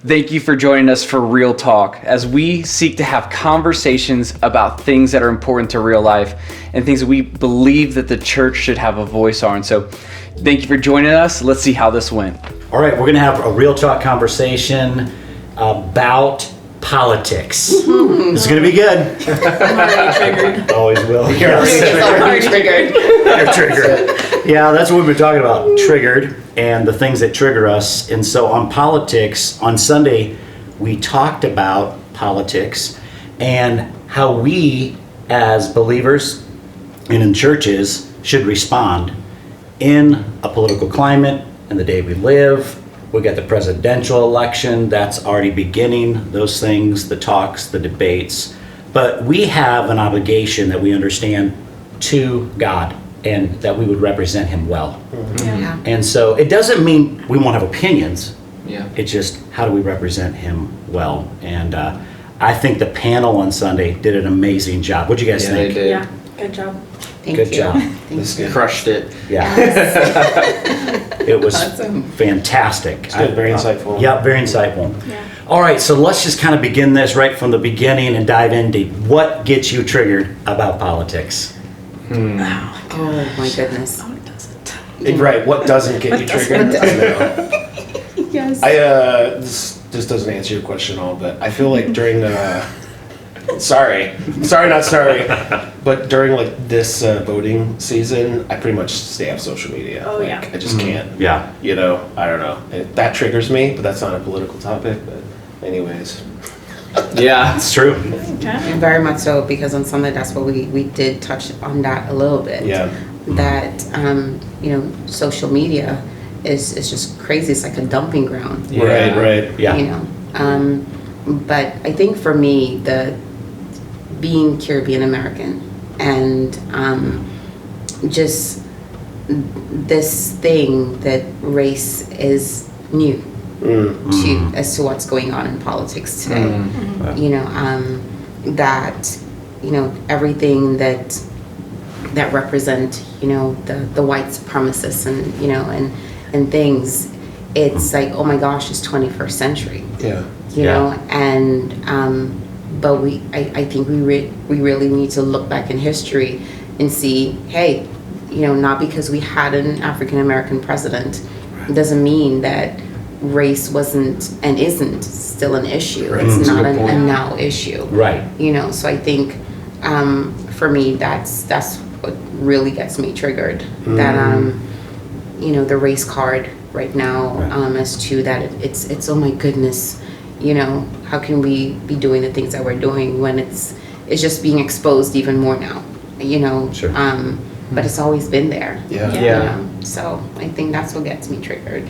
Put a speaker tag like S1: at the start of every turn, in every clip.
S1: Thank you for joining us for Real Talk as we seek to have conversations about things that are important to real life and things that we believe that the church should have a voice on. So thank you for joining us. Let's see how this went.
S2: All right, we're going to have a Real Talk conversation about politics. This is going to be good.
S3: I'm already triggered.
S2: Always will.
S3: I'm already triggered.
S2: You're triggered. Yeah, that's what we've been talking about, triggered, and the things that trigger us. And so on politics, on Sunday, we talked about politics and how we as believers and in churches should respond in a political climate in the day we live. We got the presidential election that's already beginning, those things, the talks, the debates. But we have an obligation that we understand to God and that we would represent Him well.
S3: Yeah.
S2: And so it doesn't mean we won't have opinions.
S1: Yeah.
S2: It's just how do we represent Him well? And I think the panel on Sunday did an amazing job. What'd you guys think?
S1: They did.
S3: Yeah, good job.
S4: Thank
S2: Good
S4: you.
S2: job.
S4: Thank you.
S1: Crushed it.
S2: Yeah. It was
S3: Awesome.
S2: fantastic.
S5: It's good, very insightful.
S2: Yeah, very insightful.
S3: Yeah.
S2: All right, so let's just kind of begin this right from the beginning and dive into what gets you triggered about politics.
S4: Oh my goodness.
S3: Oh, it doesn't.
S5: Right, what doesn't get you triggered? I know.
S3: Yes.
S5: This doesn't answer your question at all, but I feel like during sorry, not sorry, but during like this voting season, I pretty much stay off social media.
S3: Oh,
S5: Like,
S3: yeah.
S5: I just can't.
S2: Yeah.
S5: You know, I don't know. That triggers me, but that's not a political topic. But anyways,
S1: Yeah.
S2: It's true.
S3: Okay.
S4: Very much so, because on Sunday, that's what we did touch on that a little bit.
S5: yeah,
S4: That, social media is just crazy. It's like a dumping ground.
S1: Yeah.
S5: right.
S2: Yeah.
S4: You know, but I think for me, the being Caribbean American and just this thing that race is new as to what's going on in politics today. You know, that everything that represent the white supremacists and things. It's like, oh my gosh, it's 21st century.
S5: Yeah.
S4: You know, and but I think we really need to look back in history and see, hey, not because we had an African American president doesn't mean that race wasn't and isn't still an issue.
S5: Right.
S4: It's
S5: That's a
S4: not
S5: good point.
S4: a now issue.
S2: Right.
S4: So I think for me that's what really gets me triggered. That the race card right now as to that it's oh my goodness, how can we be doing the things that we're doing when it's just being exposed even more now,
S2: Sure.
S4: but it's always been there.
S5: Yeah.
S1: Yeah.
S4: So I think that's what gets me triggered.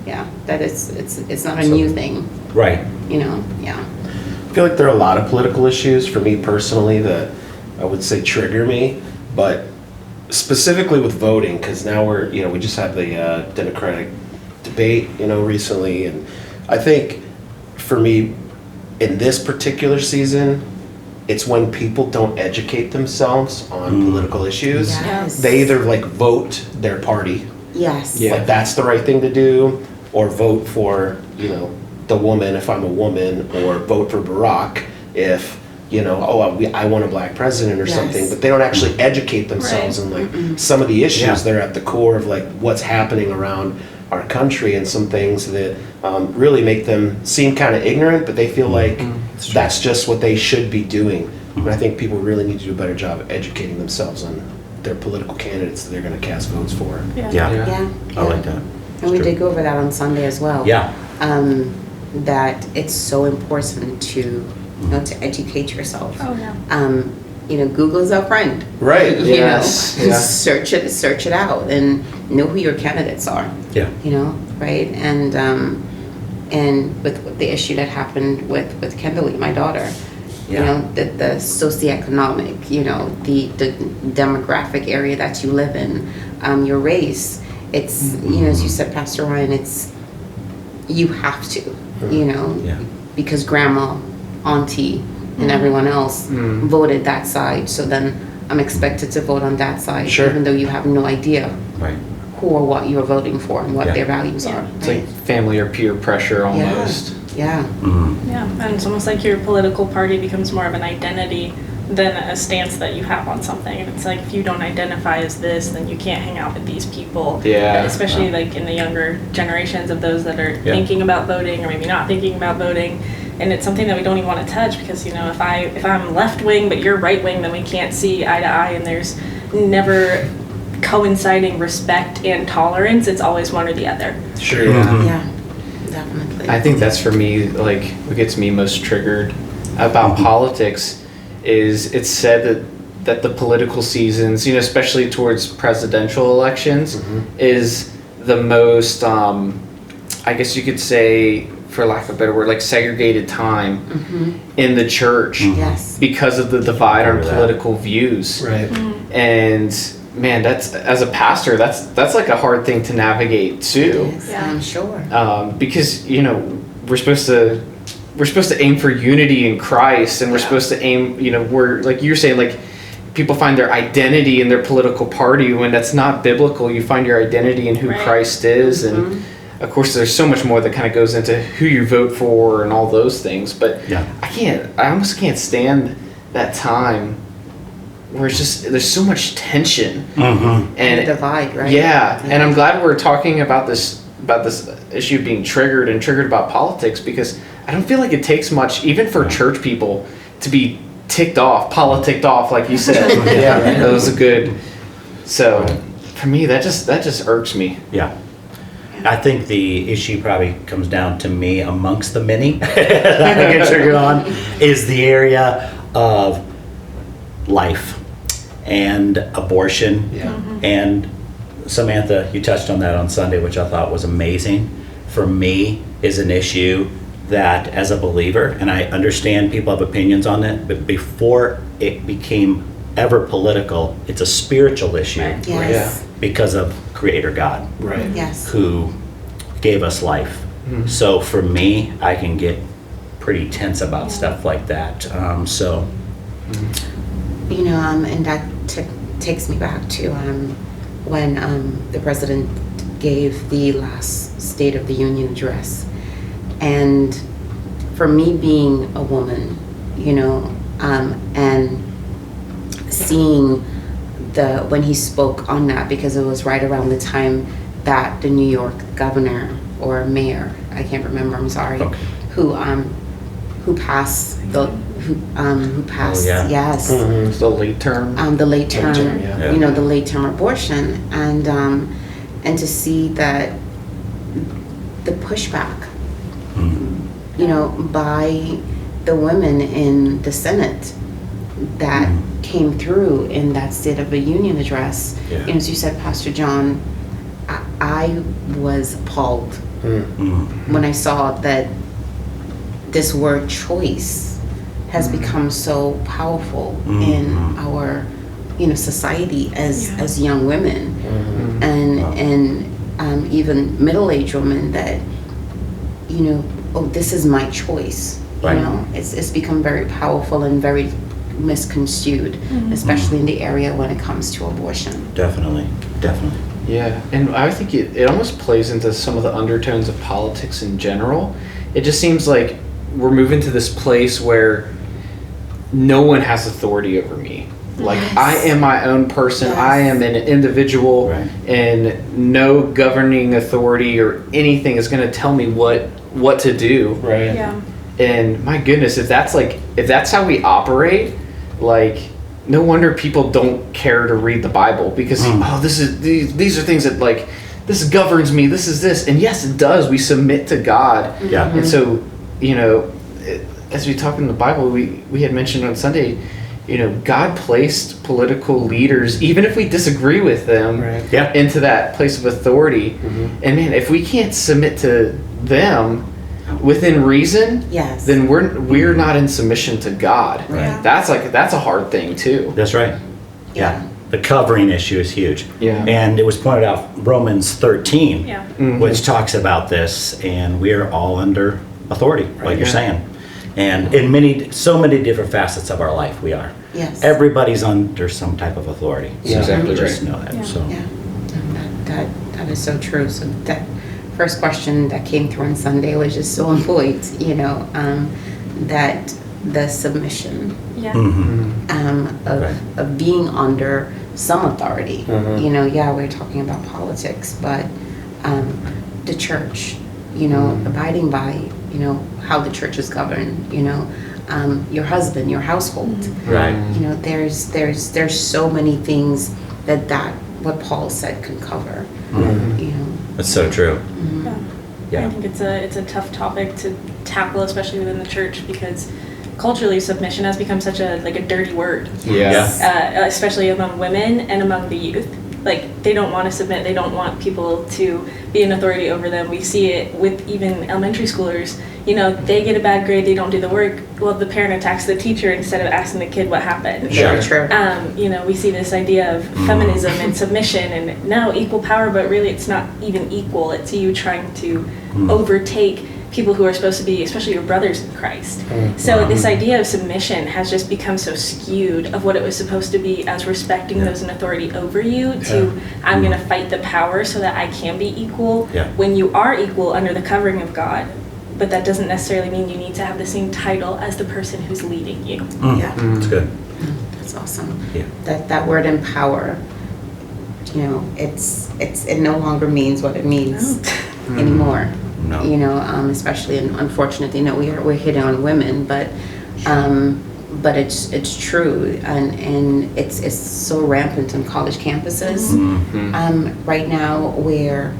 S2: Yeah.
S4: That it's not a new thing.
S2: Right.
S4: Yeah.
S5: I feel like there are a lot of political issues for me personally that I would say trigger me, but specifically with voting, because now we just had the Democratic debate, recently, and I think for me, in this particular season, it's when people don't educate themselves on political issues.
S4: Yes.
S5: They either vote their party,
S4: Yes.
S1: Yeah.
S5: that's the right thing to do, or vote for, the woman if I'm a woman, or vote for Barack if, I want a black president or
S4: Yes.
S5: something, but they don't actually educate themselves on some of the issues
S2: Yeah.
S5: that are at the core of what's happening around our country, and some things that really make them seem kind of ignorant, but they feel like that's just what they should be doing. And I think people really need to do a better job of educating themselves on their political candidates that they're going to cast votes for.
S2: Yeah.
S4: Yeah.
S2: I like that.
S4: And we did go over that on Sunday as well.
S2: Yeah.
S4: That it's so important to to educate yourself.
S3: Oh no.
S4: Google is our friend.
S5: Right.
S4: You
S1: Yes.
S4: know,
S1: Yeah.
S4: search it out and know who your candidates are.
S2: Yeah.
S4: Right? And with the issue that happened with Kimberly, my daughter,
S2: Yeah.
S4: the socioeconomic, the demographic area that you live in, your race. It's as you said, Pastor Ryan, it's you have to,
S2: Yeah.
S4: because grandma, auntie, and everyone else voted that side. So then I'm expected to vote on that side,
S5: Sure.
S4: even though you have no idea
S2: Right.
S4: who or what you're voting for and what
S2: Yeah.
S4: their values are.
S1: It's like family or peer pressure almost.
S4: Yeah.
S3: Yeah, and it's almost like your political party becomes more of an identity than a stance that you have on something. And it's like, if you don't identify as this, then you can't hang out with these people.
S1: Yeah.
S3: Especially like in the younger generations of those that are thinking about voting or maybe not thinking about voting. And it's something that we don't even want to touch because, you know, if I'm left wing but you're right wing, then we can't see eye to eye, and there's never coinciding respect and tolerance. It's always one or the other.
S1: Sure.
S4: Yeah. Definitely.
S1: I think that's for me, like, what gets me most triggered about politics is it's said that the political seasons, you know, especially towards presidential elections, is the most, I guess you could say, for lack of a better word, like segregated time in the church
S4: Yes.
S1: because of the divide on
S2: Remember that.
S1: political views.
S5: Right.
S1: And man, that's, as a pastor, that's like a hard thing to navigate too.
S4: Yes,
S3: Yeah.
S4: I'm sure.
S1: Because, you know, we're supposed to aim for unity in Christ, and we're supposed to aim, you know, we're, like you're saying, like, people find their identity in their political party when that's not biblical. You find your identity in who
S3: Right.
S1: Christ is, and of course there's so much more that kind of goes into who you vote for and all those things, but I almost can't stand that time where it's just, there's so much tension
S4: And
S1: and
S4: divide, right?
S1: yeah, and I'm glad we're talking about this issue being triggered about politics, because I don't feel like it takes much, even for church people, to be politicked off, like you said. Yeah, that was a good. So, for me, that just irks me.
S2: Yeah. I think the issue probably comes down to me amongst the many that I get triggered on is the area of life and abortion.
S5: Yeah.
S2: And Samantha, you touched on that on Sunday, which I thought was amazing. For me, is an issue that as a believer, and I understand people have opinions on it, but before it became ever political, it's a spiritual issue
S4: Yes.
S2: because of Creator God,
S5: Right.
S4: Yes.
S2: who gave us life. So for me, I can get pretty tense about stuff like that.
S4: You know, and that takes me back to when the president gave the last State of the Union address. And for me being a woman, you know, and seeing when he spoke on that, because it was right around the time that the New York governor or mayor, I can't remember, I'm sorry,
S2: Okay.
S4: who passed
S2: yeah.
S4: yes,
S1: It's the late term.
S4: the late term,
S5: term, yeah.
S4: you know, the late term abortion, and to see that the pushback, you know, by the women in the Senate that came through in that State of the Union address.
S2: Yeah.
S4: And as you said, Pastor John, I was appalled when I saw that this word choice has become so powerful in our, you know, society as young women, and even middle-aged women, that, you know, oh, this is my choice.
S2: Right.
S4: You know, it's become very powerful and very misconstrued, especially in the area when it comes to abortion.
S2: Definitely.
S1: Yeah, and I think it almost plays into some of the undertones of politics in general. It just seems like we're moving to this place where no one has authority over me. Like,
S4: Yes.
S1: I am my own person.
S4: Yes.
S1: I am an individual,
S2: Right.
S1: and no governing authority or anything is going to tell me what to do.
S5: Right.
S3: Yeah.
S1: And my goodness, if that's how we operate, like, no wonder people don't care to read the Bible, because these are things that, like, this governs me, this is this, and yes, it does. We submit to God.
S2: Yeah.
S1: And so, you know, as we talk in the Bible, we had mentioned on Sunday, you know, God placed political leaders, even if we disagree with them,
S5: Right.
S2: Yeah.
S1: into that place of authority. And man, if we can't submit to them within reason,
S4: Yes.
S1: then we're not in submission to God.
S4: Right.
S1: That's a hard thing too.
S2: That's right. Yeah. The covering issue is huge.
S1: Yeah.
S2: And it was pointed out, Romans 13,
S3: Yeah.
S2: which talks about this, and we're all under authority, like you're
S1: Yeah.
S2: saying. And in so many different facets of our life, we are.
S4: Yes.
S2: Everybody's under some type of authority.
S1: Yeah. Exactly
S2: Just
S1: right.
S2: know that.
S3: Yeah.
S2: So.
S4: Yeah, that is so true. So that first question that came through on Sunday was just so on point, that the submission
S3: Yeah.
S4: of being under some authority. We're talking about politics, but the church, abiding by, how the church is governed, your husband, your household.
S2: Right.
S4: There's so many things that what Paul said can cover.
S2: That's so true.
S3: I think it's a tough topic to tackle, especially within the church, because culturally submission has become such a dirty word. Especially among women and among the youth. Like, they don't want to submit. They don't want people to be an authority over them. We see it with even elementary schoolers. They get a bad grade, they don't do the work. Well, the parent attacks the teacher instead of asking the kid what happened.
S4: Very true.
S3: We see this idea of feminism and submission and no, equal power, but really it's not even equal. It's you trying to overtake people who are supposed to be, especially your brothers in Christ. So this idea of submission has just become so skewed of what it was supposed to be as respecting those in authority over you to I'm going to fight the power so that I can be equal when you are equal under the covering of God. But that doesn't necessarily mean you need to have the same title as the person who's leading you.
S2: That's good.
S4: That's awesome.
S2: Yeah.
S4: That word empower, it no longer means what it means anymore.
S2: No.
S4: Especially unfortunately, we're hitting on women, but it's true, and it's so rampant on college campuses right now, where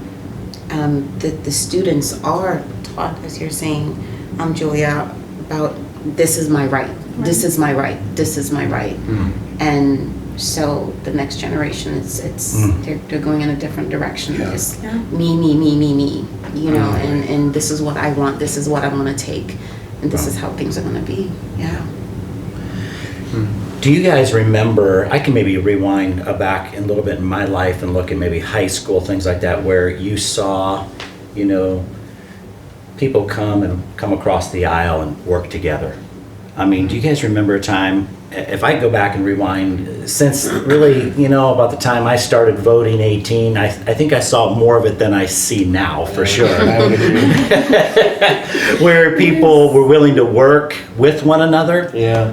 S4: the students are taught, as you're saying, Julia, about this is my right, this is my right, this is my right, and so the next generation, they're going in a different direction. It's me, and this is what I want, this is what I want to take, and this is how things are going to be.
S2: Do you guys remember, I can maybe rewind back a little bit in my life and look at maybe high school, things like that, where you saw, people come across the aisle and work together. Do you guys remember a time, if I go back and rewind, since really, about the time I started voting 18, I think I saw more of it than I see now, for sure. Where people were willing to work with one another. Yeah.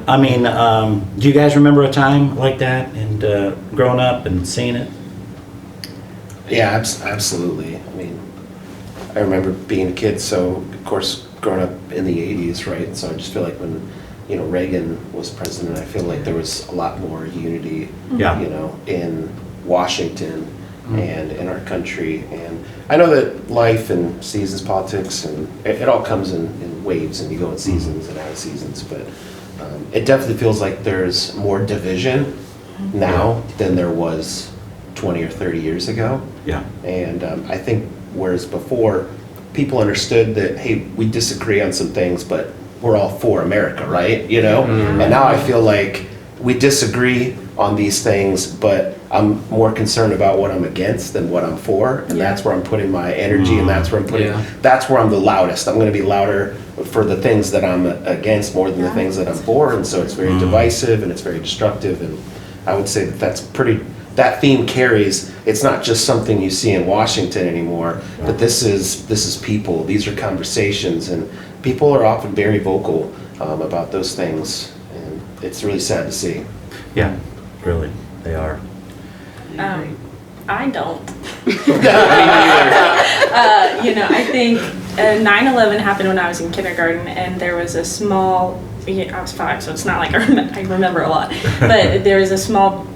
S2: Do you guys remember a time like that and growing up and seeing it?
S5: Yeah, absolutely. I remember being a kid, so of course growing up in the 80s, right? So I just feel like when Reagan was president, I feel like there was a lot more unity, in Washington and in our country. And I know that life and seasons, politics, and it all comes in waves, and you go in seasons and out of seasons. But it definitely feels like there's more division now than there was 20 or 30 years ago. Yeah. And I think whereas before, people understood that, hey, we disagree on some things, but we're all for America, right? And now I feel like we disagree on these things, but I'm more concerned about what I'm against than what I'm for, and that's where I'm putting my energy, and that's where I'm the loudest. I'm going to be louder for the things that I'm against more than the things that I'm for, and so it's very divisive and it's very destructive. And I would say that theme carries. It's not just something you see in Washington anymore, but this is people. These are conversations, and people are often very vocal about those things, and it's really sad to see.
S2: Yeah, really, they are.
S3: I don't. I think 9/11 happened when I was in kindergarten, and there was a small. I was 5, so it's not like I remember a lot, but there was a small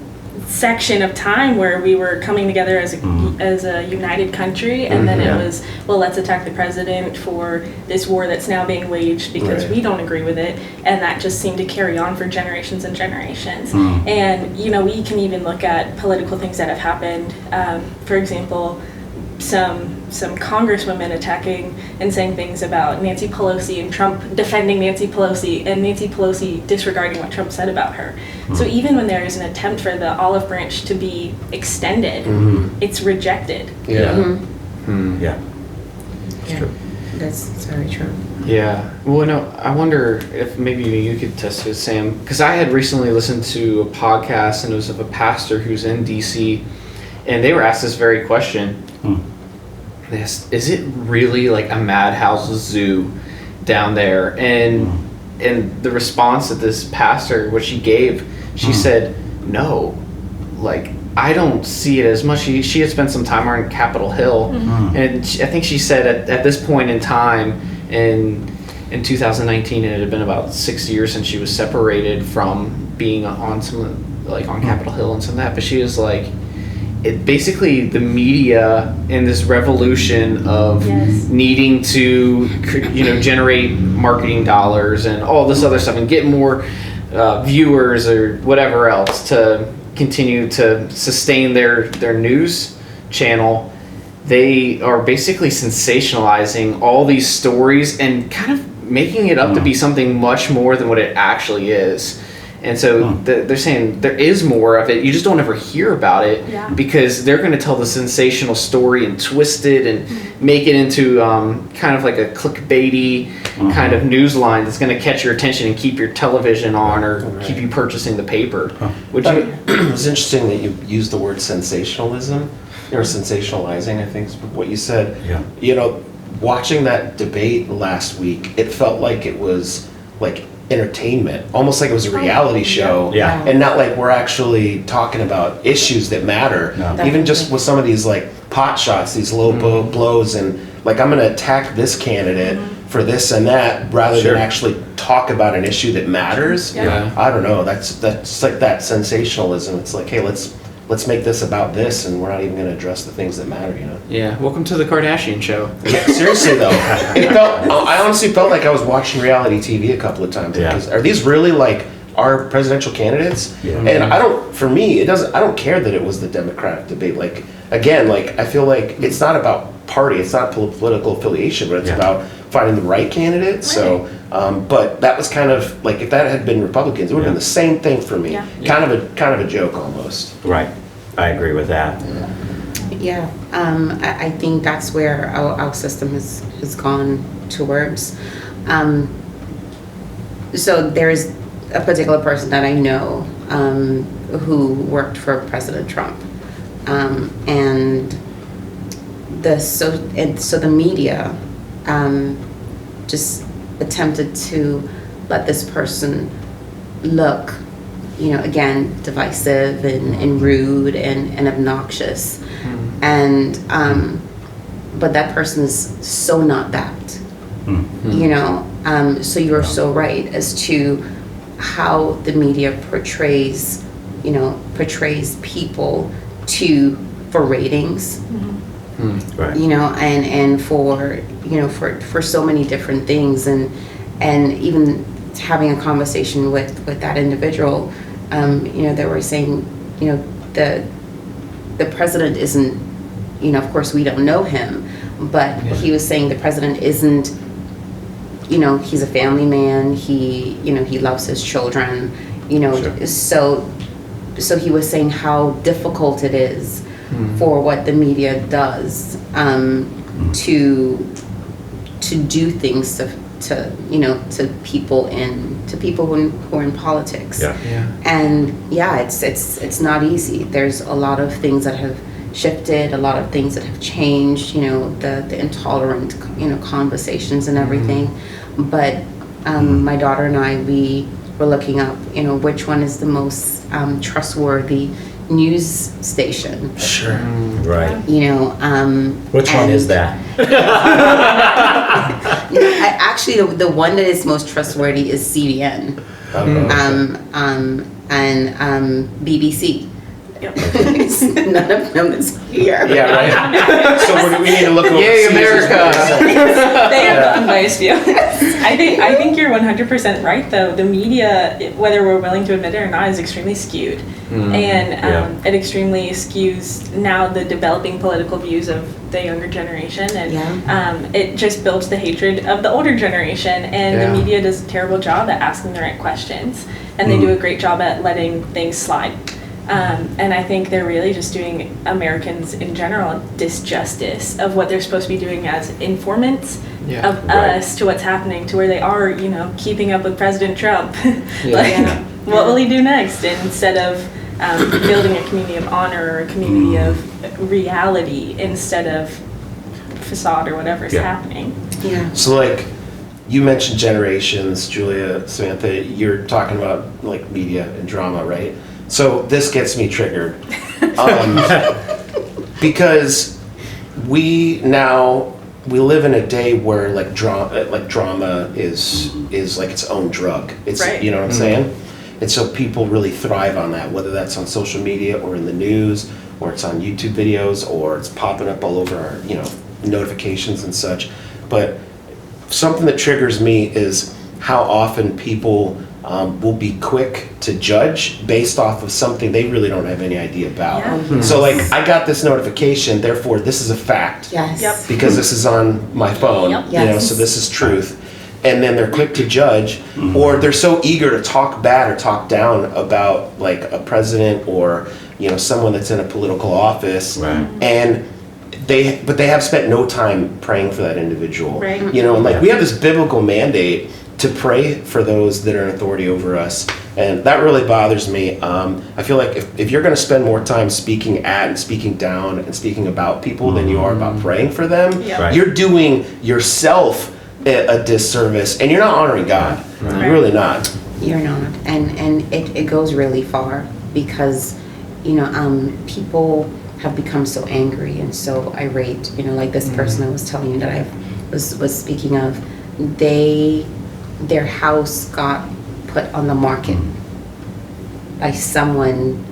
S3: section of time where we were coming together as a united country, and then it was, well, let's attack the president for this war that's now being waged because we don't agree with it, and that just seemed to carry on for generations and generations. And we can even look at political things that have happened. For example, some congresswomen attacking and saying things about Nancy Pelosi, and Trump defending Nancy Pelosi, and Nancy Pelosi disregarding what Trump said about her. So even when there is an attempt for the olive branch to be extended, it's rejected.
S4: Yeah.
S2: It's true.
S4: That's very true.
S6: Yeah. Well, no, I wonder if maybe you could test it, Sam, because I had recently listened to a podcast, and it was of a pastor who's in DC, and they were asked this very question. this, is it really like a madhouse zoo down there? And the response that this pastor, what she gave, she said, no, like, I don't see it as much. She had spent some time on Capitol Hill, and I think she said at this point in time in 2019, it had been about 6 years since she was separated from being on on Capitol Hill and some of that, but she was like, it basically the media and this revolution of needing to generate marketing dollars and all this other stuff and get more viewers or whatever else to continue to sustain their news channel. They are basically sensationalizing all these stories and kind of making it up to be something much more than what it actually is. And so they're saying there is more of it. You just don't ever hear about it because they're going to tell the sensational story and twist it and make it into kind of like a clickbaity kind of news line that's going to catch your attention and keep your television on or keep you purchasing the paper.
S5: It was interesting that you used the word sensationalism or sensationalizing, I think is what you said. Yeah. Watching that debate last week, it felt like it was like entertainment, almost like it was a reality show, and not like we're actually talking about issues that matter. Even just with some of these like pot shots, these low blows, and like I'm going to attack this candidate for this and that rather than actually talk about an issue that matters. I don't know. That's like that sensationalism. It's like, hey, let's make this about this, and we're not even going to address the things that matter,
S6: Yeah, welcome to the Kardashian show.
S5: Yeah, seriously though, I honestly felt like I was watching reality TV a couple of times. Because are these really like our presidential candidates? And I don't care that it was the Democratic debate. Like, again, like I feel like it's not about party, it's not political affiliation, but it's about finding the right candidate. So, but that was kind of like, if that had been Republicans, it would have been the same thing for me. Kind of a joke almost.
S2: Right. I agree with that.
S4: I think that's where our system has gone towards. So there's a particular person that I know who worked for President Trump, and so the media just attempted to let this person look, again, divisive and rude and obnoxious. And but that person is so not that. So you're so right as to how the media portrays people for ratings.
S2: Right.
S4: And for so many different things, and even having a conversation with that individual, they were saying, the president isn't, of course we don't know him, but he was saying the president isn't, he's a family man, he loves his children, so he was saying how difficult it is for what the media does to do things to people who are in politics. And it's not easy. There's a lot of things that have shifted, a lot of things that have changed, the intolerant conversations and everything. But my daughter and I, we were looking up which one is the most trustworthy news station.
S2: Sure. Right.
S4: Which
S2: one is that?
S4: Actually, the one that is most trustworthy is CBN, and BBC. None of them is here.
S5: Yeah, right. So we need to look at
S6: Yay, America!
S3: They have the unbiased view. I think you're 100% right, though. The media, whether we're willing to admit it or not, is extremely skewed. And it extremely skews now the developing political views of the younger generation. And it just builds the hatred of the older generation. And the media does a terrible job at asking the right questions. And they do a great job at letting things slide. And I think they're really just doing Americans in general disjustice of what they're supposed to be doing as informants of us to what's happening, to where they are, keeping up with President Trump. What will he do next? Instead of building a community of honor or a community of reality, instead of facade or whatever's happening.
S4: Yeah.
S5: So like, you mentioned generations, Julia, Samantha, you're talking about like media and drama, right? So this gets me triggered. Because we live in a day where like drama is like its own drug. It's,
S3: Right.
S5: you know what I'm saying? And so people really thrive on that, whether that's on social media or in the news, or it's on YouTube videos, or it's popping up all over our, notifications and such. But something that triggers me is how often people will be quick to judge based off of something they really don't have any idea about.
S3: Yeah.
S5: So like, I got this notification, therefore this is a fact.
S4: Yes.
S3: Yep.
S5: Because this is on my phone,
S3: Yep.
S4: Yes.
S5: so this is truth. And then they're quick to judge, or they're so eager to talk bad or talk down about like a president or someone that's in a political office,
S2: Right.
S5: and they have spent no time praying for that individual.
S3: Right.
S5: And like we have this biblical mandate to pray for those that are in authority over us, and that really bothers me. I feel like if you're going to spend more time speaking at and speaking down and speaking about people than you are about praying for them,
S3: Yep.
S2: Right.
S5: you're doing yourself a disservice, and you're not honoring God.
S3: Right.
S5: You're really not.
S4: You're not, and it goes really far because people have become so angry and so irate. Like this person I was telling you that I was speaking of, their house got put on the market by someone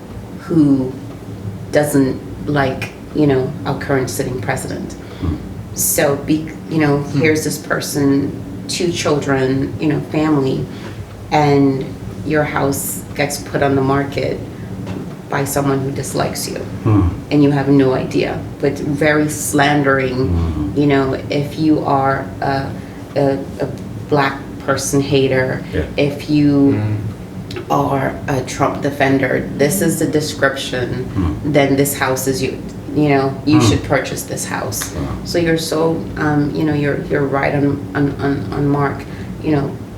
S4: who doesn't like our current sitting president. So here's this person, 2 children, family, and your house gets put on the market by someone who dislikes you, and you have no idea, but very slandering. If you are a black person hater, if you are a Trump defender, this is the description, then this house is you. You should purchase this house. So you're so, you're right on mark,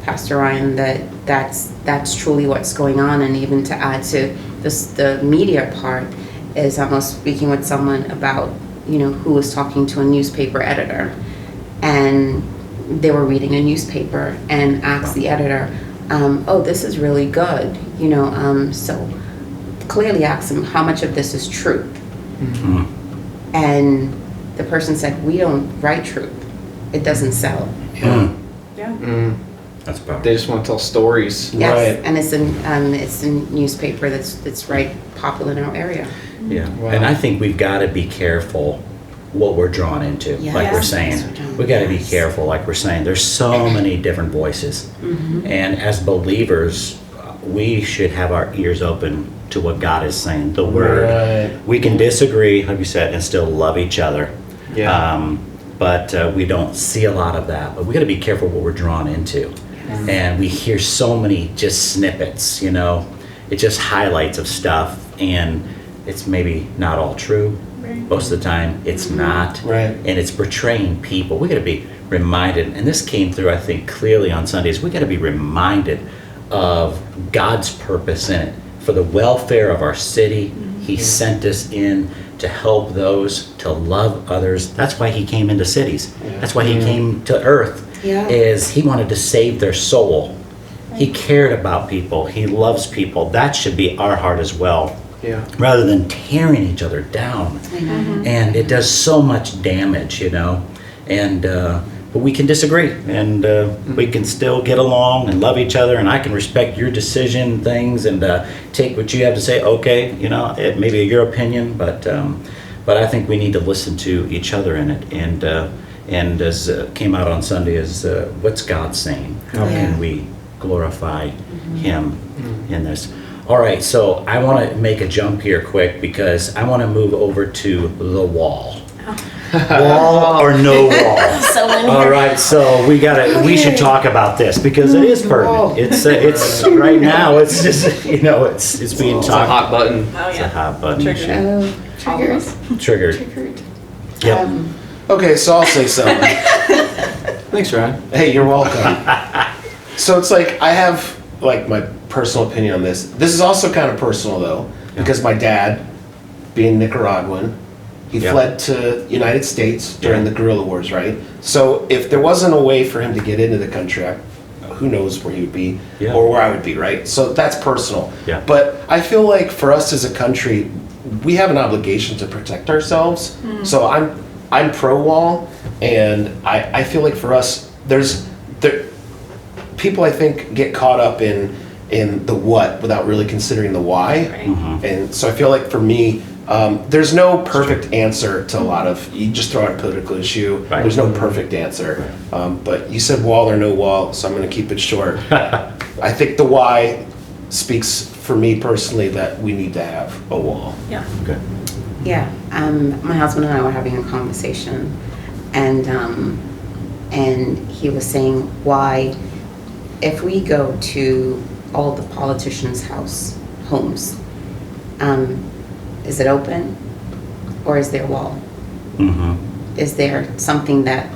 S4: Pastor Ryan, that's truly what's going on. And even to add to this, the media part is I was speaking with someone about, who was talking to a newspaper editor, and they were reading a newspaper and asked the editor, oh, this is really good, so clearly asked him how much of this is truth. And the person said, we don't write truth. It doesn't sell.
S3: Yeah.
S2: That's powerful.
S6: They just want to tell stories.
S4: Yes,
S5: Right.
S4: and it's a newspaper that's right popular in our area.
S2: Yeah,
S6: Wow.
S2: and I think we've got to be careful what we're drawn into,
S4: Yes.
S2: like we're
S4: Yes.
S2: saying. We got to be
S4: Yes.
S2: careful, like we're saying. There's so many different voices, and as believers, we should have our ears open to what God is saying, the Word.
S5: Right.
S2: We can disagree, like you said, and still love each other.
S6: Yeah.
S2: But we don't see a lot of that. But we got to be careful what we're drawn into. And we hear so many just snippets, it just highlights of stuff, and it's maybe not all true.
S3: Right.
S2: Most of the time, it's not.
S5: Right.
S2: And it's portraying people. We got to be reminded, and this came through, I think, clearly on Sundays. We got to be reminded of God's purpose in it for the welfare of our city. He sent us in to help those, to love others. That's why He came into cities. That's why He came to earth.
S4: Yeah.
S2: Is He wanted to save their soul. He cared about people. He loves people. That should be our heart as well.
S6: Yeah.
S2: Rather than tearing each other down. And it does so much damage, and but we can disagree, and we can still get along and love each other, and I can respect your decision things and take what you have to say. Okay, it may be your opinion, but I think we need to listen to each other in it, and as came out on Sunday is what's God saying? How can we glorify Him in this? All right, so I want to make a jump here quick because I want to move over to the wall. Wall or no wall? All right, so we should talk about this because it is pertinent. It's right now. It's just it's being
S6: It's a
S2: talked.
S6: hot button.
S3: Oh,
S2: It's a
S3: yeah.
S2: hot button.
S3: Triggered.
S4: Oh,
S2: Triggered.
S4: triggered.
S2: Yep.
S5: Okay, so I'll say something.
S6: Thanks, Ryan.
S5: Hey, you're welcome. So it's like I have like my personal opinion on this. This is also kind of personal though, because my dad, being Nicaraguan, He
S2: Yeah.
S5: fled to United States during the guerrilla wars, right? So if there wasn't a way for him to get into the country, who knows where he would be
S2: Yeah.
S5: or where I would be, right? So that's personal.
S2: Yeah.
S5: But I feel like for us as a country, we have an obligation to protect ourselves. So I'm pro wall, and I feel like for us, people I think get caught up in the what without really considering the why.
S3: Right.
S5: And so I feel like for me, there's no perfect answer to a lot of, you just throw out a political issue,
S2: Right.
S5: there's no perfect answer. But you said wall or no wall, so I'm gonna keep it short. I think the why speaks for me personally that we need to have a wall.
S3: Yeah.
S2: Okay.
S4: Yeah, my husband and I were having a conversation, and he was saying why, if we go to all the politicians' homes, is it open, or is there a wall?
S2: Mm-hmm.
S4: Is there something that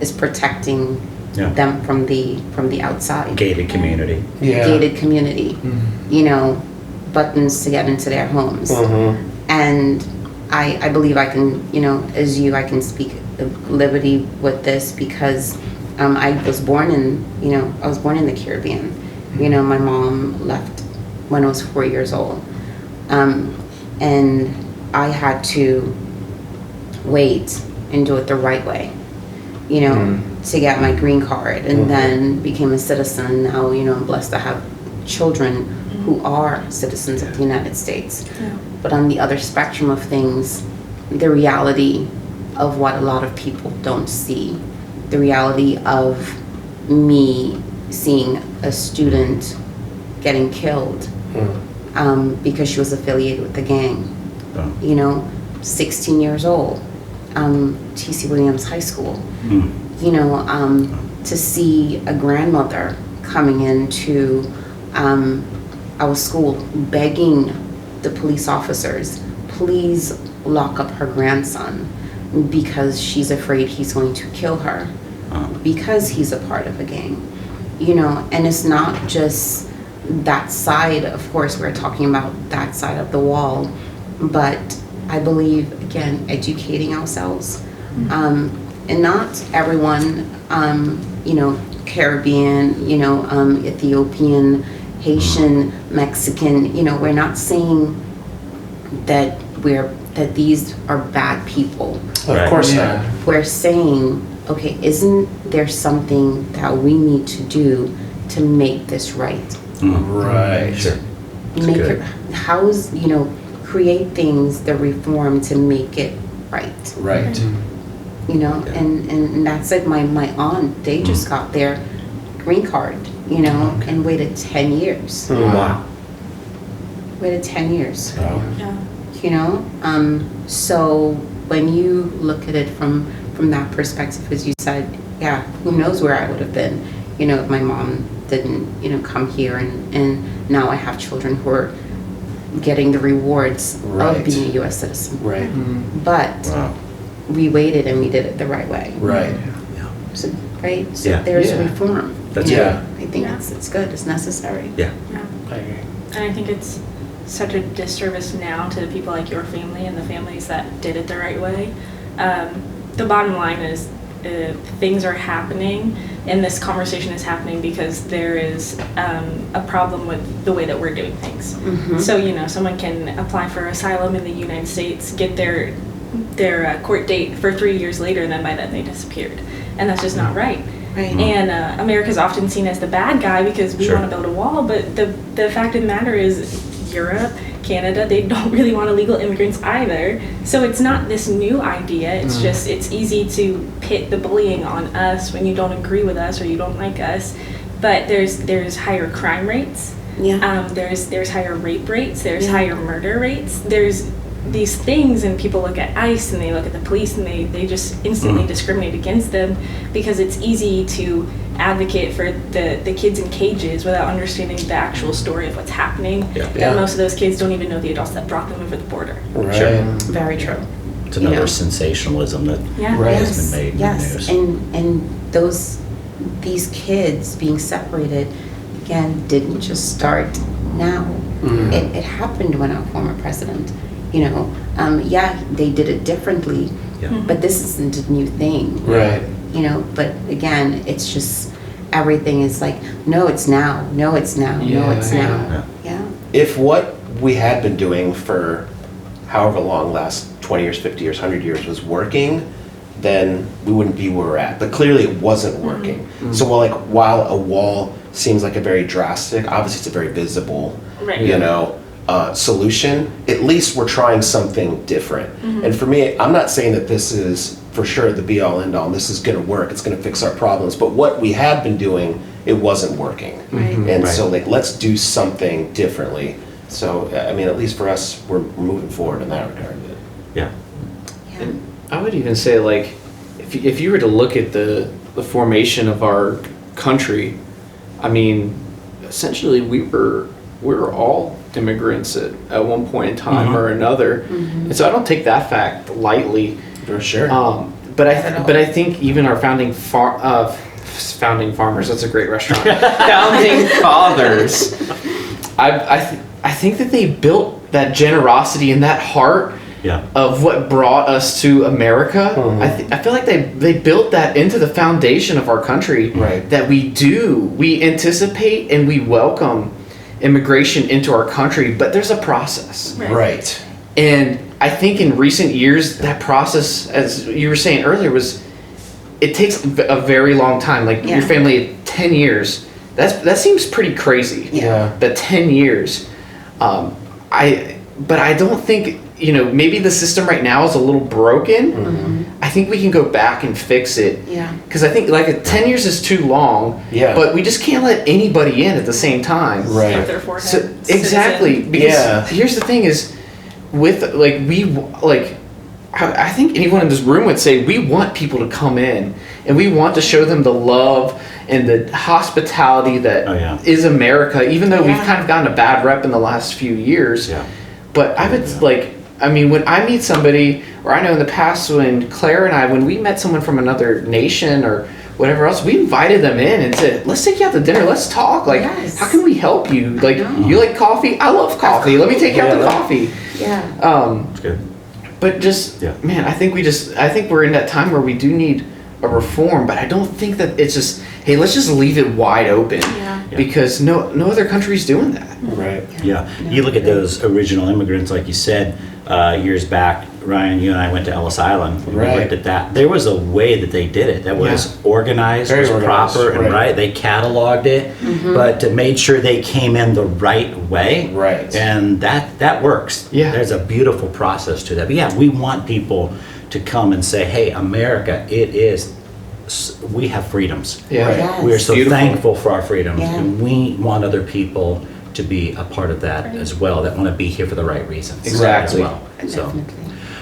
S4: is protecting
S2: Yeah.
S4: them from the outside?
S2: Gated community.
S5: Yeah.
S4: Gated community, you know, buttons to get into their homes. And I believe I can, you know, as you, I can speak of liberty with this because I was born in the Caribbean. You know, my mom left when I was 4 years old. And I had to wait and do it the right way, you know, to get my green card, and then became a citizen. And now, you know, I'm blessed to have children who are citizens of the United States.
S3: Yeah.
S4: But on the other spectrum of things, the reality of what a lot of people don't see, the reality of me seeing a student getting killed because she was affiliated with the gang.
S2: Oh.
S4: You know, 16 years old, T.C. Williams High School. You know, to see a grandmother coming into our school begging the police officers, please lock up her grandson because she's afraid he's going to kill her because he's a part of a gang. You know, and it's not just that side. Of course, we're talking about that side of the wall, but I believe, again, educating ourselves. And not everyone, you know, Caribbean, you know, Ethiopian, Haitian, Mexican, you know, we're not saying that these are bad people.
S5: Of course not.
S4: We're saying, okay, isn't there something that we need to do to make this right?
S5: Right.
S2: Sure.
S4: Make
S2: good.
S4: it, how's, you know, create things, the reform to make it right.
S5: Right.
S4: You know, and that's like my aunt, they just got their green card, you know, and waited 10 years.
S2: Wow.
S4: Waited 10 years,
S3: Yeah.
S4: you know? So when you look at it from that perspective, as you said, yeah, who knows where I would have been, you know, if my mom didn't, you know, come here, and now I have children who are getting the rewards
S5: Right.
S4: of being a U.S. citizen.
S5: Right.
S4: But
S2: Wow.
S4: we waited and we did it the right way.
S5: Right.
S4: So, right? So
S2: Yeah.
S4: there's
S5: Yeah.
S4: reform.
S2: That's
S5: Yeah.
S4: I think
S3: Yeah.
S4: it's good. It's necessary.
S2: Yeah.
S3: Yeah.
S5: I agree.
S3: And I think it's such a disservice now to the people like your family and the families that did it the right way. The bottom line is things are happening, and this conversation is happening because there is a problem with the way that we're doing things. So, you know, someone can apply for asylum in the United States, get their court date for 3 years later, and then by then they disappeared. And that's just not right.
S4: Right.
S3: And America's often seen as the bad guy because we
S2: Sure.
S3: want to build a wall, but the fact of the matter is Europe, Canada, they don't really want illegal immigrants either. So it's not this new idea. It's just, it's easy to pit the bullying on us when you don't agree with us or you don't like us. But there's higher crime rates.
S4: Yeah.
S3: There's higher rape rates. There's higher murder rates. There's these things, and people look at ICE and they look at the police and they just instantly discriminate against them because it's easy to advocate for the kids in cages without understanding the actual story of what's happening.
S2: Yeah.
S3: And
S5: Yeah.
S3: most of those kids don't even know the adults that brought them over the border.
S5: Right.
S2: Sure.
S4: Very true.
S2: It's another
S4: You know.
S2: sensationalism that
S3: Yeah.
S5: Right.
S2: has been made in the
S4: Yes.
S2: news.
S4: And these kids being separated, again, didn't just start now. It happened when our former president, you know, yeah, they did it differently,
S2: Yeah.
S4: but this isn't a new thing.
S5: Right.
S4: You know, but again, it's just everything is like, no, it's now, no, it's now, no,
S6: Yeah,
S4: it's
S6: yeah.
S4: now. Yeah.
S5: If what we had been doing for however long, last 20 years, 50 years, 100 years, was working, then we wouldn't be where we're at. But clearly it wasn't working. So while a wall seems like a very drastic, obviously it's a very visible,
S3: Right.
S5: you know, solution, at least we're trying something different. And for me, I'm not saying that this is for sure the be all end all, and this is going to work, it's going to fix our problems. But what we had been doing, it wasn't working.
S4: Right.
S5: And
S2: Right.
S5: so let's do something differently. So, I mean, at least for us, we're moving forward in that regard.
S2: Yeah.
S4: Yeah.
S6: I would even say, like, if you were to look at the formation of our country, I mean, essentially we were all immigrants at one point in time or another, and so I don't take that fact lightly.
S5: For sure.
S6: But I think even our founding farmers, that's a great restaurant. Founding fathers, I think that they built that generosity and that heart
S2: Yeah.
S6: of what brought us to America. I feel like they built that into the foundation of our country.
S5: Right.
S6: That we anticipate and we welcome immigration into our country, but there's a process.
S5: Right.
S6: And I think in recent years, that process, as you were saying earlier, it takes a very long time. Like
S4: Yeah.
S6: your family, 10 years. That seems pretty crazy.
S5: Yeah.
S6: But 10 years. But I don't think, maybe the system right now is a little broken. I think we can go back and fix it.
S4: Yeah.
S6: Because I think 10 years is too long.
S5: Yeah.
S6: But we just can't let anybody in at the same time.
S5: Right.
S3: With their forehead.
S6: So, exactly.
S3: Citizen.
S6: Because
S5: Yeah.
S6: here's the thing is, with I think anyone in this room would say we want people to come in and we want to show them the love and the hospitality that is America, even though we've
S4: Yeah.
S6: kind of gotten a bad rep in the last few years.
S2: Yeah.
S6: But I would when I meet somebody, or I know in the past when Claire and I, when we met someone from another nation or whatever else, we invited them in and said, let's take you out to dinner, let's talk. Like,
S4: Yes.
S6: how can we help you? Like, you like coffee? I love coffee. Let me take you out to coffee.
S4: Yeah.
S2: That's good.
S6: But just,
S2: Yeah.
S6: man, I think we're in that time where we do need a reform, but I don't think that it's just, hey, let's just leave it wide open.
S3: Yeah.
S6: Because no other country's doing that.
S5: Right.
S2: Yeah, you look at those original immigrants, like you said, years back, Ryan, you and I went to Ellis Island. We
S5: Right.
S2: looked at that. There was a way that they did it that was organized,
S5: Very
S2: was
S5: organized,
S2: proper, and
S5: right.
S2: right. They cataloged it, but made sure they came in the right way.
S5: Right.
S2: And that works.
S6: Yeah.
S2: There's a beautiful process to that. But yeah, we want people to come and say, hey, America, we have freedoms.
S6: Yeah.
S5: Right.
S4: Yes.
S2: We are so
S6: Beautiful.
S2: thankful for our freedoms,
S4: Yeah.
S2: and we want other people to be a part of that as well, that want to be here for the right reasons
S6: Exactly.
S2: as well. So,
S4: Definitely.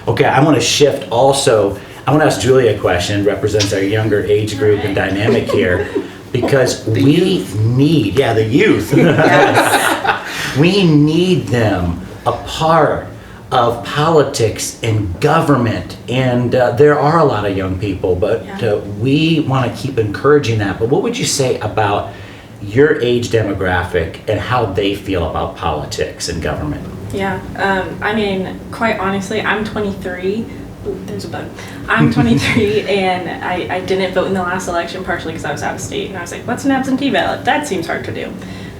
S2: okay, I want to shift also. I want to ask Julia a question, represents our younger age group and dynamic here, because we need, the youth. We need them a part of politics and government, and there are a lot of young people, but we want to keep encouraging that. But what would you say about your age demographic and how they feel about politics and government?
S3: Yeah, I mean, quite honestly, I'm 23. Ooh, there's a bug. I'm 23, and I didn't vote in the last election, partially because I was out of state, and I was like, what's an absentee ballot? That seems hard to do.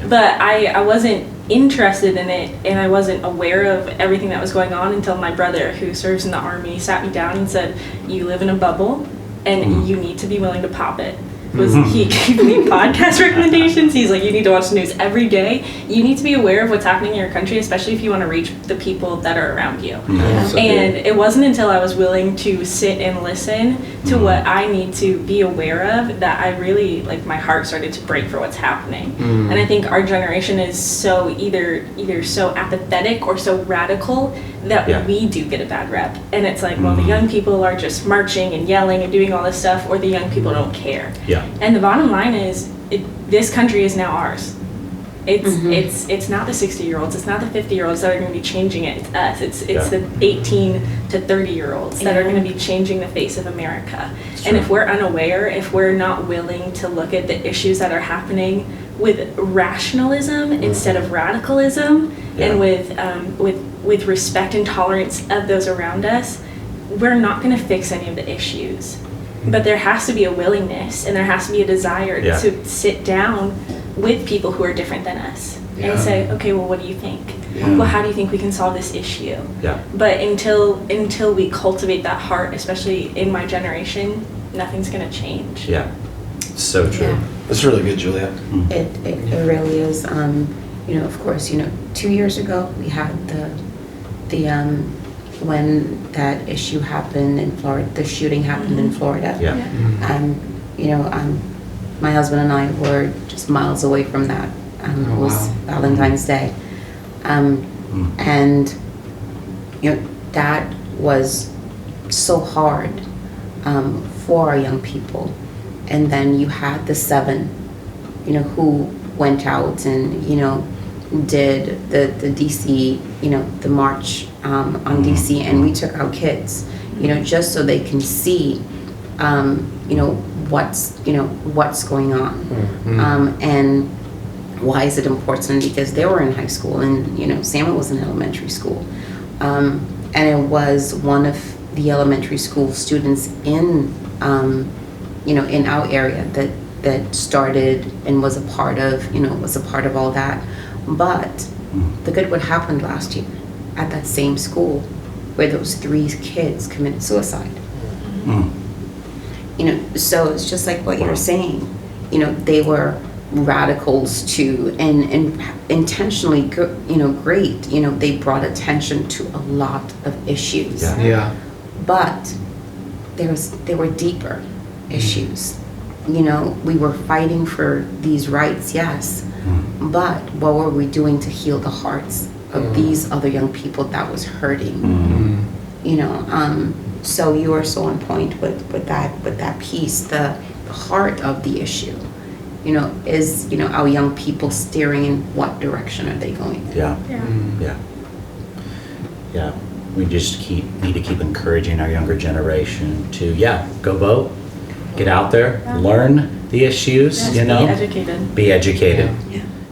S3: But I wasn't interested in it, and I wasn't aware of everything that was going on until my brother, who serves in the Army, sat me down and said, you live in a bubble, and you need to be willing to pop it. He gave me podcast recommendations. He's like, you need to watch the news every day. You need to be aware of what's happening in your country, especially if you want to reach the people that are around you. And it wasn't until I was willing to sit and listen to what I need to be aware of that I really, my heart started to break for what's happening. And I think our generation is so either so apathetic or so radical that we do get a bad rep. And it's like, well, the young people are just marching and yelling and doing all this stuff, or the young people don't care.
S2: Yeah.
S3: And the bottom line is, this country is now ours. It's not the 60-year-olds, it's not the 50-year-olds that are going to be changing it. It's us. It's the 18 to 30-year-olds that are going to be changing the face of America. And if we're unaware, if we're not willing to look at the issues that are happening with rationalism instead of radicalism, and with respect and tolerance of those around us, we're not going to fix any of the issues. But there has to be a willingness and there has to be a desire to sit down with people who are different than us and say, okay, well, what do you think? Well, how do you think we can solve this issue? But until we cultivate that heart, especially in my generation, nothing's going to change.
S2: So true.
S5: That's really good, Julia.
S4: It really is. Of course, 2 years ago we had the when that issue happened in Florida, the shooting happened in Florida. My husband and I were just miles away from that. It was Valentine's Day, and that was so hard for our young people. And then you had the 7, who went out and did the DC, the march on DC, and we took our kids, just so they can see, what's going on, and why is it important? Because they were in high school, and Samuel was in elementary school, and it was one of the elementary school students in in our area that started and was a part of all that. But look at what happened last year at that same school where those 3 kids committed suicide. So it's just like what you're saying. They were radicals too, and intentionally, great. They brought attention to a lot of issues. But there were deeper issues. We were fighting for these rights, yes, but what were we doing to heal the hearts of these other young people that was hurting? So you are so on point with that piece. The heart of the issue, is our young people steering in what direction are they going?
S2: We just need to keep encouraging our younger generation to go vote, get out there, learn the issues, be educated.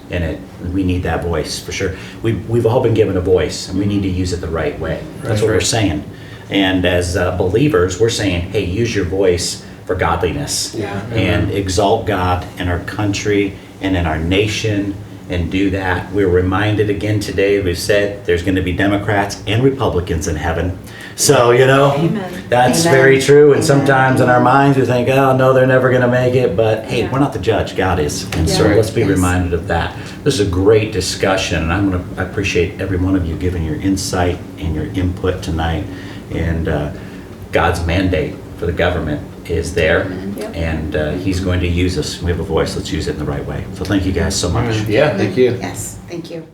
S2: And we need that voice for sure. We've all been given a voice, and we need to use it the right way. That's what we're saying. And as believers, we're saying, hey, use your voice for godliness and exalt God in our country and in our nation, and do that. We're reminded again today, we've said there's going to be Democrats and Republicans in heaven. So, that's very true. And sometimes in our minds we think, oh, no, they're never going to make it. But hey, we're not the judge, God is. And so let's be reminded of that. This is a great discussion, and I appreciate every one of you giving your insight and your input tonight. And God's mandate for the government is there, and He's going to use us. We have a voice. Let's use it in the right way. So thank you guys so much.
S6: Thank you.
S4: Yes, thank you.